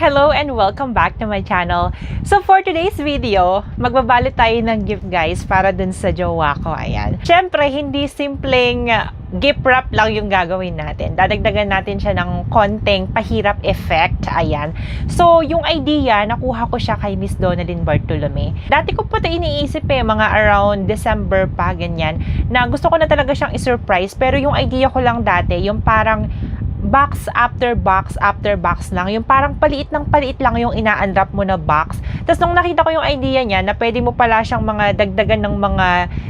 Hello and welcome back to my channel. So for today's video, magbabalot tayo ng gift guys para dun sa jowa ko. Ayan. Siyempre, hindi simpleng gift wrap lang yung gagawin natin. Dadagdagan natin siya ng konting pahirap effect. Ayan. So yung idea, nakuha ko siya kay Miss Donalyn Bartolome. Dati ko po ito iniisip mga around December pa, ganyan, na gusto ko na talaga siyang isurprise. Pero yung idea ko lang dati, yung parang box after box after box lang. Yung parang paliit lang yung ina-unwrap mo na box. Tapos nung nakita ko yung idea niya na pwede mo pala siyang mga dagdagan ng mga,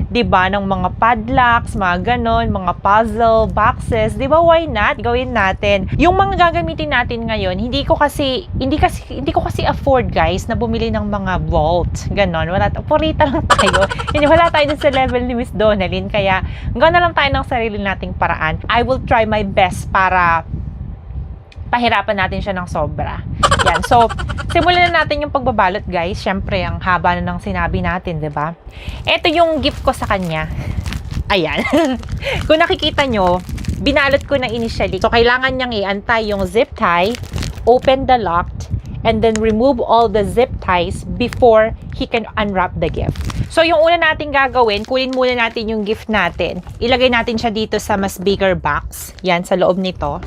diba, ng mga padlocks, mga ganon, mga puzzle boxes, diba, why not? Gawin natin. Yung mga gagamitin natin ngayon, hindi ko kasi afford guys na bumili ng mga vault. Ganon. Purita lang tayo. Wala tayo dun sa level ni Miss Donalyn. Kaya, gano'n lang tayo ng sarili nating paraan. I will try my best para pahirapan natin siya ng sobra. Yan. So, simulan na natin yung pagbabalot, guys. Siyempre, ang haba na ng sinabi natin, diba? Ito yung gift ko sa kanya. Ayan. Kung nakikita nyo, binalot ko na initially. So, kailangan niyang i-antay yung zip tie, open the lock, and then remove all the zip ties before he can unwrap the gift. So, yung una natin gagawin, kunin muna natin yung gift natin. Ilagay natin siya dito sa mas bigger box. Yan, sa loob nito.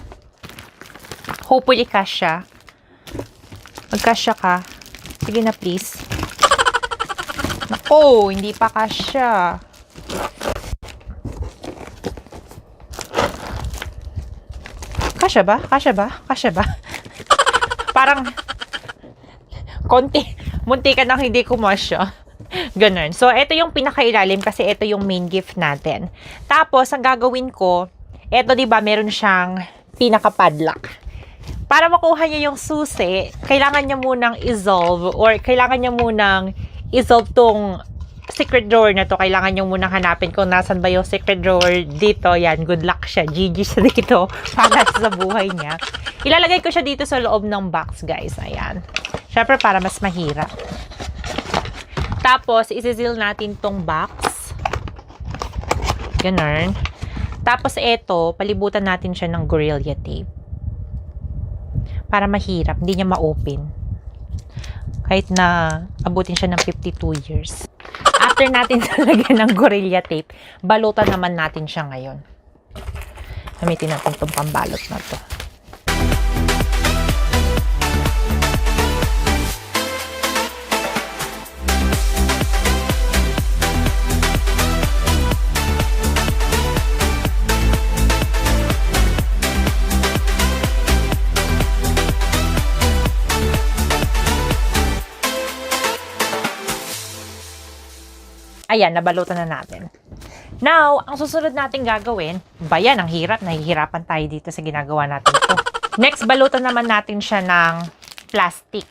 Hopefully, kasya. Magkasya ka. Sige na, please. Nako, hindi pa kasya. Kasya ba? Kasya ba? Kasya ba? Parang, munti ka nang hindi kumasya. Ganun. So, ito yung pinakailalim kasi ito yung main gift natin. Tapos, ang gagawin ko, ito, diba, meron siyang pinaka-padlock. Para makuha niya yung susi, kailangan niya munang i-solve tong secret drawer na to. Kailangan niyo munang hanapin kung nasan ba yung secret drawer dito. Yan, good luck siya. GG siya dito para sa buhay niya. Ilalagay ko siya dito sa loob ng box, guys. Ayan. Siyempre, para mas mahirap. Tapos, isi-seal natin tong box. Ganun. Tapos, ito, palibutan natin siya ng Gorilla Tape. Para mahirap, hindi niya ma-open. Kahit na abutin siya ng 52 years. After natin talagyan ng Gorilla Tape, balutan naman natin siya ngayon. Gamitin natin itong pambalot na to. Ayan, nabalutan na natin. Now, ang susunod natin gagawin, bayan, ang hirap, nahihirapan tayo dito sa ginagawa natin ito. Next, balutan naman natin siya ng plastic.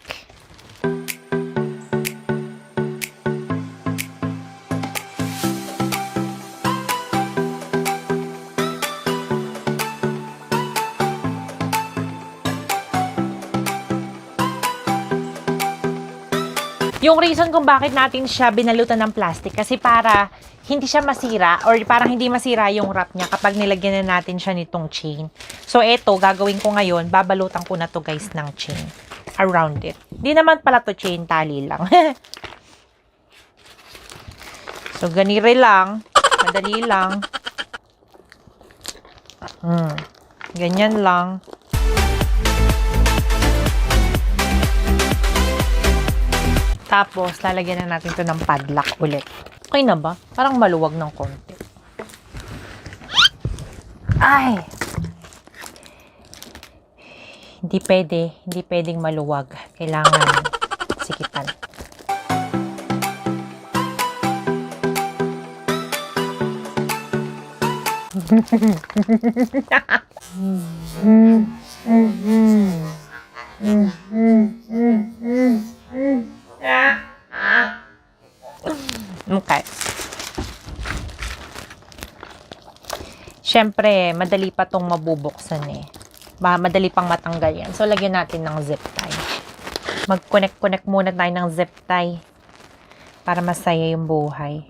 Yung reason kung bakit natin siya binalutan ng plastic kasi para hindi siya masira or parang hindi masira yung wrap niya kapag nilagyan na natin siya nitong chain. So, eto, gagawin ko ngayon, babalutan ko na to guys ng chain around it. Di naman pala to chain, tali lang. So, ganire lang. Madali lang. Ganyan lang. Tapos, lalagyan na natin ito ng padlock ulit. Okay na ba? Parang maluwag ng konti. Ay! Hindi pwede. Hindi pwedeng maluwag. Kailangan sikitan. Okay. Siyempre, madali pa tong mabubuksan eh. Madali pang matanggal yan. So, lagyan natin ng zip tie. Mag-connect muna tayo ng zip tie para masaya yung buhay.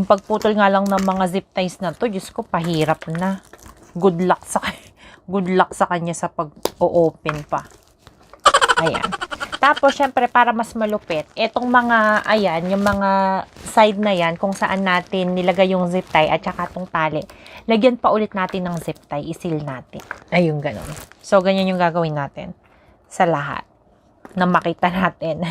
Yung pagputol nga lang ng mga zip ties na to, Diyos ko, pahirap na. Good luck sa kanya sa pag-o-open pa. Ayan. Tapos, syempre, para mas malupit, etong mga, ayan, yung mga side na yan, kung saan natin nilagay yung zip tie at saka itong tali, lagyan pa ulit natin ng zip tie, isil natin. Ayun, ganun. So, ganyan yung gagawin natin sa lahat na makita natin.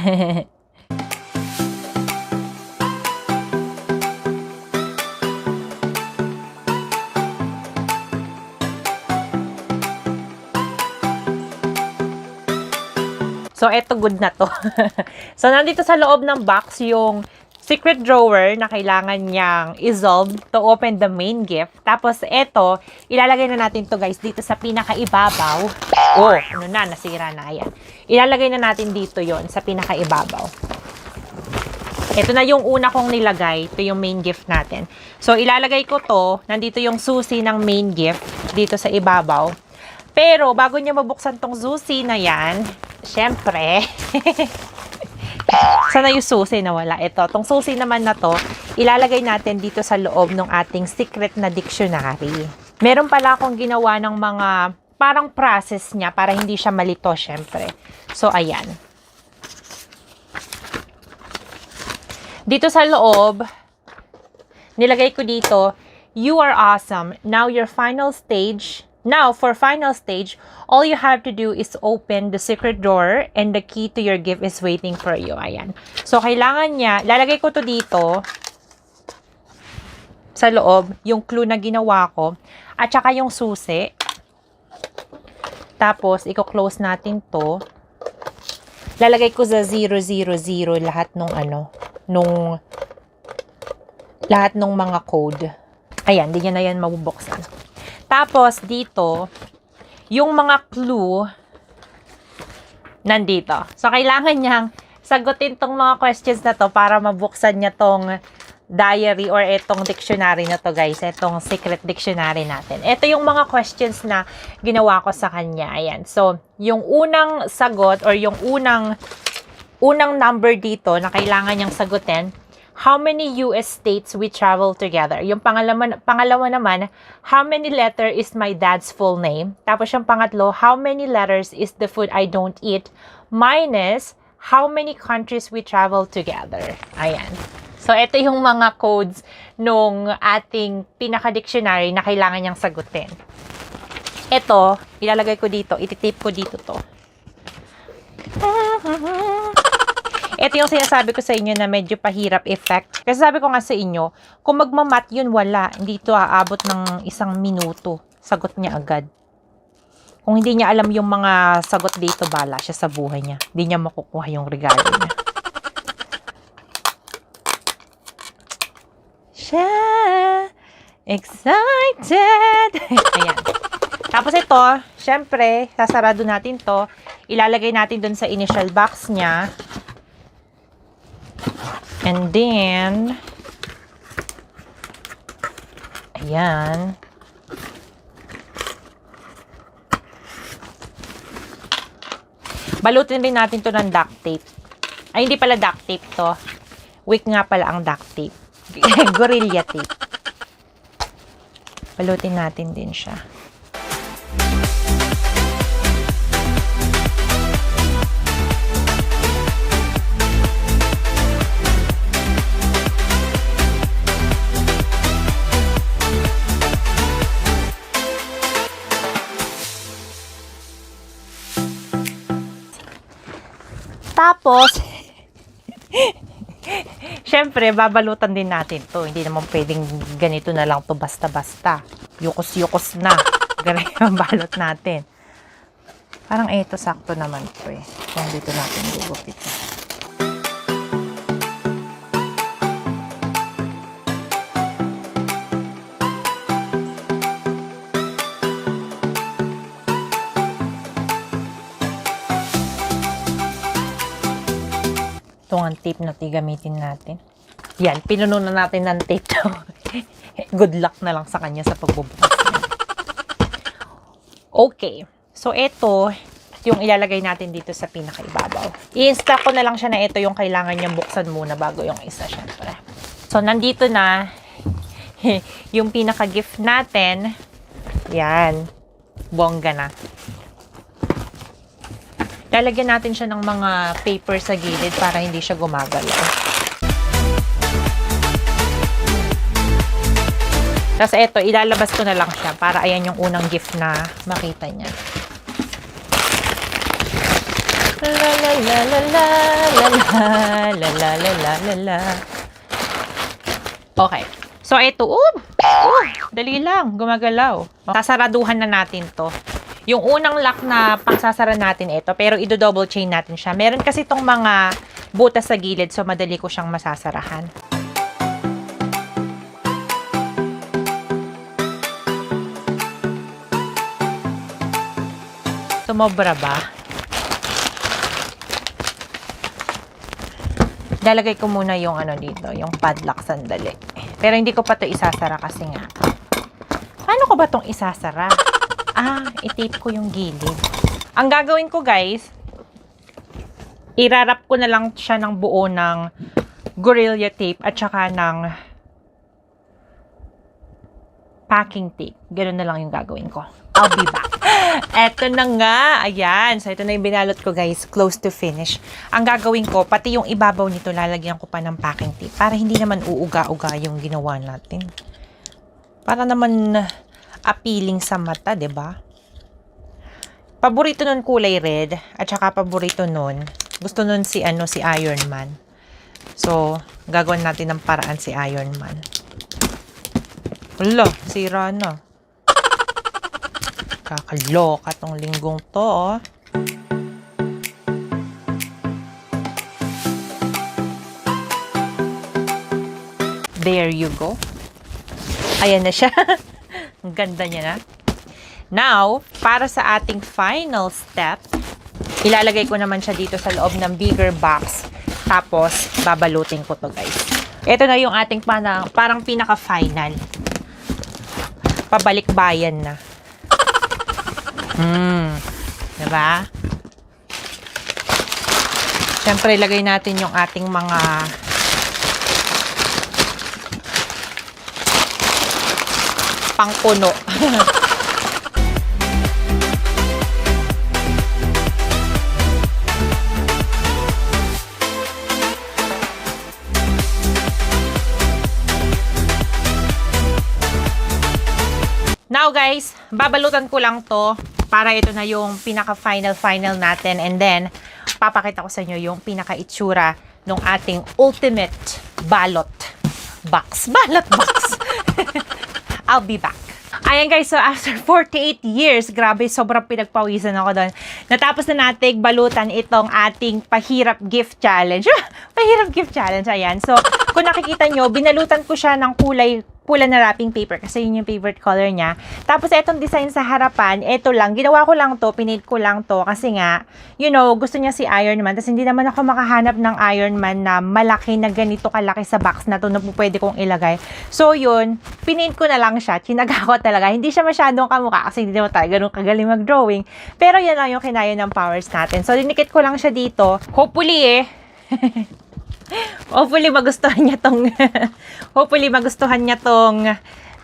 So, eto good na to. So, nandito sa loob ng box yung secret drawer na kailangan niyang isolve to open the main gift. Tapos, eto, ilalagay na natin to guys dito sa pinakaibabaw. Oh, ano na, nasira na. Ayan. Ilalagay na natin dito yon sa pinakaibabaw. Ito na yung una kong nilagay. Ito yung main gift natin. So, ilalagay ko to. Nandito yung susi ng main gift dito sa ibabaw. Pero, bago niya mabuksan tong susi na yan, syempre, sana yung susi na wala. Ito, tong susi naman na to, ilalagay natin dito sa loob ng ating secret na dictionary. Meron pala akong ginawa ng mga parang process niya para hindi siya malito, syempre. So, ayan. Dito sa loob, nilagay ko dito, you are awesome. Now, for final stage, all you have to do is open the secret drawer and the key to your gift is waiting for you. Ayan. So, kailangan niya, lalagay ko to dito sa loob, yung clue na ginawa ko, at saka yung susi. Tapos, i-close natin to. Lalagay ko sa 000 lahat nung mga code. Ayan, di niya na yan mabubuksan. Tapos, dito, yung mga clue, nandito. So, kailangan niyang sagutin tong mga questions na to para mabuksan niya tong diary or etong dictionary na to, guys. Etong secret dictionary natin. Ito yung mga questions na ginawa ko sa kanya. Ayan. So, yung unang sagot or yung unang number dito na kailangan niyang sagutin, how many US states we travel together? Yung pangalawa naman, how many letter is my dad's full name? Tapos yung pangatlo, how many letters is the food I don't eat? Minus, how many countries we travel together? Ayan. So, ito yung mga codes nung ating pinaka-dictionary na kailangan niyang sagutin. Ito, ilalagay ko dito, ititape ko dito to. Ito yung sinasabi ko sa inyo na medyo pahirap effect. Kasi sabi ko nga sa inyo, kung magmamat yun, wala. Hindi ito aabot ng 1 minuto. Sagot niya agad. Kung hindi niya alam yung mga sagot dito, bala siya sa buhay niya. Hindi niya makukuha yung regalo niya. Siya excited! Ayan. Tapos ito, syempre, sasarado natin to. Ilalagay natin dun sa initial box niya. And then, ayan. Balutin rin natin to ng duct tape. Ay, hindi pala duct tape to. Wick nga pala ang duct tape. Gorilla tape. Balutin natin din siya. Tapos, syempre, babalutan din natin to. Hindi naman pwedeng ganito na lang to basta-basta. Yukos-yukos na. Ganun yung balot natin. Parang eto, sakto naman to eh. Kung dito natin gugupit. Ito ang tape na gamitin natin. Yan, pinuno na natin ng tape to. Good luck na lang sa kanya sa pagbubukas niya. Okay. So, ito yung ilalagay natin dito sa pinakaibabaw. I-instruct ko na lang siya na ito yung kailangan niyang buksan muna bago yung isa, syempre. So, nandito na yung pinaka-gift natin. Yan. Bongga na. Lalagyan natin siya ng mga paper sa gilid para hindi siya gumagalaw. Tapos eto, ilalabas ko na lang siya para ayan yung unang gift na makita niya. La la la la la la la la la la la la. Okay. So eto, dali lang, gumagalaw. Sasaraduhan na natin to. Yung unang lock na pangsasara natin ito, pero i-double chain natin siya. Meron kasi itong mga butas sa gilid, so madali ko siyang masasarahan. Sumobra ba? Lalagay ko muna yung ano dito, yung padlock sandali. Pero hindi ko pa to isasara kasi nga. Paano ko ba tong isasara? I-tape ko yung gilid. Ang gagawin ko, guys, irarap ko na lang siya ng buo ng Gorilla tape at saka ng packing tape. Ganun na lang yung gagawin ko. I'll be back. Eto na nga. Ayan. So, ito na yung binalot ko, guys. Close to finish. Ang gagawin ko, pati yung ibabaw nito, lalagyan ko pa ng packing tape para hindi naman uuga-uga yung ginawa natin. Para naman appealing sa mata, 'di ba? Paborito nun kulay red at saka paborito nun. Gusto nun si Ironman. So, gagawin natin ng paraan si Ironman. Wala, sira na. Kakaloka tong linggong to, oh. There you go. Ayan na siya. Ang ganda niya na. Now, para sa ating final step, ilalagay ko naman siya dito sa loob ng bigger box. Tapos, babalutin ko to, guys. Ito na yung ating parang pinaka-final. Pabalik-bayan na. Diba? Siyempre, ilagay natin yung ating mga pangpuno. Now guys, babalutan ko lang to para ito na yung pinaka-final natin, and then papakita ko sa inyo yung pinaka-itsura ng ating ultimate balot box. I'll be back. Ayan guys, so after 48 years, grabe, sobrang pinagpawisan ako doon. Natapos na natin balutan itong ating Pahirap Gift Challenge. Pahirap Gift Challenge, ayan. So, kung nakikita nyo, binalutan ko siya ng pula na wrapping paper kasi yun yung favorite color niya. Tapos, etong design sa harapan, eto lang. Ginawa ko lang to, pinaint ko lang to kasi nga, you know, gusto niya si Ironman. Tapos, hindi naman ako makahanap ng Ironman na malaki na ganito kalaki sa box na to na pwede kong ilagay. So, yun, pinaint ko na lang siya. Tinaga ko talaga. Hindi siya masyadong kamukha kasi hindi naman tayo ganun kagaling mag-drawing. Pero, yan lang yung kinaya ng powers natin. So, dinikit ko lang siya dito. Hopefully, hopefully magustuhan niya tong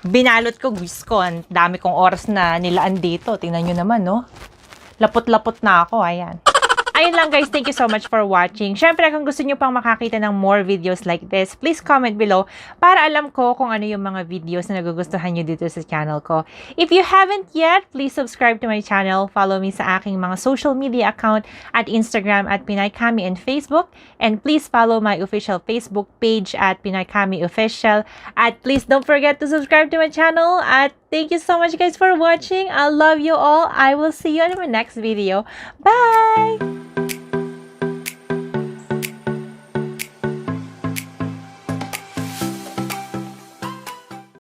binalot ko. Wiskon, dami kong oras na nilaan dito. Tingnan nyo naman, no? Lapot-lapot na ako, ayan. Ayun lang guys, thank you so much for watching. Syempre, kung gusto nyo pang makakita ng more videos like this, please comment below para alam ko kung ano yung mga videos na nagugustuhan nyo dito sa channel ko. If you haven't yet, please subscribe to my channel. Follow me sa aking mga social media account at Instagram at Pinoy Kami and Facebook. And please follow my official Facebook page at Pinoy Kami Official. At please don't forget to subscribe to my channel. At thank you so much guys for watching. I love you all. I will see you in my next video. Bye!